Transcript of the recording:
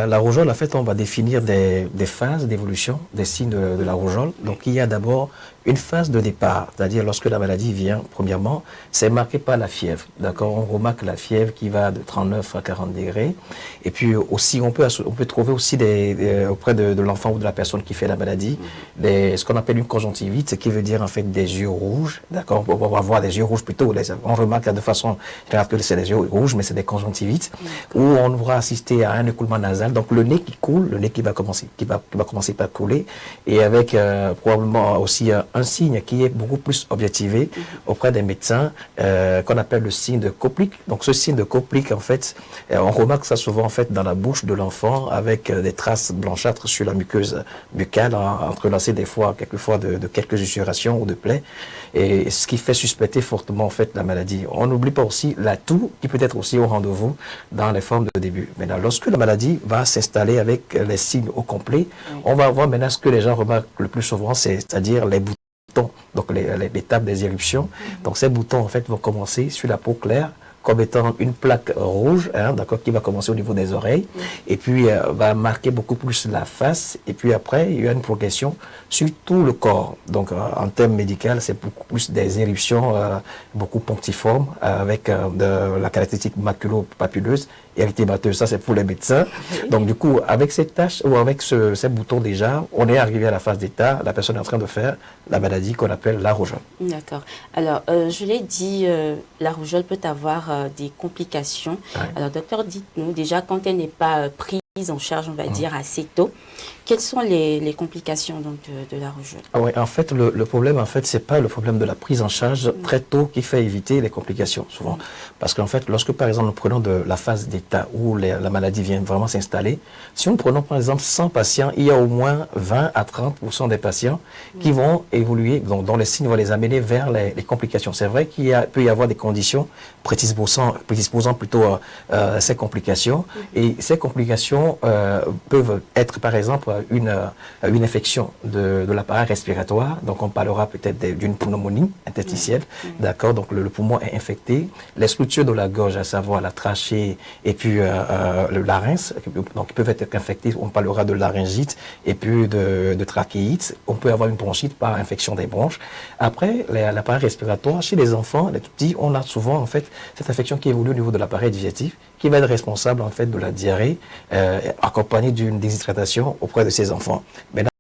la rougeole, en fait, on va définir des phases d'évolution, des signes de la rougeole. Donc, il y a d'abord une phase de départ, c'est-à-dire lorsque la maladie vient, premièrement, c'est marqué par la fièvre. D'accord, on remarque la fièvre qui va de 39 à 40 degrés. Et puis aussi, on peut trouver aussi auprès de l'enfant ou de la personne qui fait la maladie, ce qu'on appelle une conjonctivite, ce qui veut dire en fait des yeux rouges. D'accord, on va avoir des yeux rouges plutôt. On remarque de façon générale que c'est des yeux rouges, mais c'est des conjonctivites où on va assister à un écoulement nasal. Donc le nez qui coule, le nez qui va commencer par couler, et avec probablement aussi un signe qui est beaucoup plus objectivé auprès des médecins, qu'on appelle le signe de Koplik. Donc ce signe de Koplik, en fait, on remarque ça souvent en fait dans la bouche de l'enfant avec des traces blanchâtres sur la muqueuse buccale, entrelacées quelquefois de quelques ulcérations ou de plaies, et ce qui fait suspecter fortement en fait la maladie. On n'oublie pas aussi la toux qui peut être aussi au rendez-vous dans les formes de début. Maintenant, lorsque la maladie va s'installer avec les signes au complet, on va voir maintenant ce que les gens remarquent le plus souvent, c'est-à-dire les boutons. Donc les tables des éruptions. Donc ces boutons en fait vont commencer sur la peau claire comme étant une plaque rouge, d'accord, qui va commencer au niveau des oreilles, et puis va marquer beaucoup plus la face, et puis après il y a une progression sur tout le corps. Donc en termes médicaux, c'est beaucoup plus des éruptions beaucoup punctiformes avec de la caractéristique maculo-papuleuse, érythémateuse, ça c'est pour les médecins. Donc du coup, avec ces taches ou avec ces boutons déjà, on est arrivé à la phase d'état, la personne est en train de faire la maladie qu'on appelle la rougeole. D'accord. Alors, je l'ai dit, la rougeole peut avoir des complications. Ouais. Alors, docteur, dites-nous déjà, quand elle n'est pas prise en charge, on va dire, assez tôt, quelles sont les complications donc, de la rougeole? Oui, en fait, le problème, en fait, c'est pas le problème de la prise en charge très tôt qui fait éviter les complications, souvent. Parce qu'en fait, lorsque, par exemple, nous prenons de la phase d'état où la maladie vient vraiment s'installer, si nous prenons, par exemple, 100 patients, il y a au moins 20 à 30% des patients qui vont évoluer, donc, dont les signes vont les amener vers les complications. C'est vrai qu'il peut y avoir des conditions prédisposant plutôt ces complications, et ces complications peuvent être, par exemple, une infection de l'appareil respiratoire. Donc, on parlera peut-être d'une pneumonie interstitielle. D'accord? Donc, le poumon est infecté. Les structures de la gorge, à savoir la trachée et puis le larynx, donc, peuvent être infectés. On parlera de laryngite et puis de trachéite. On peut avoir une bronchite par infection des bronches. Après, l'appareil respiratoire, chez les enfants, les tout petits, on a souvent, en fait, cette infection qui évolue au niveau de l'appareil digestif, qui va être responsable, en fait, de la diarrhée, accompagnée d'une déshydratation auprès de ces enfants. Maintenant,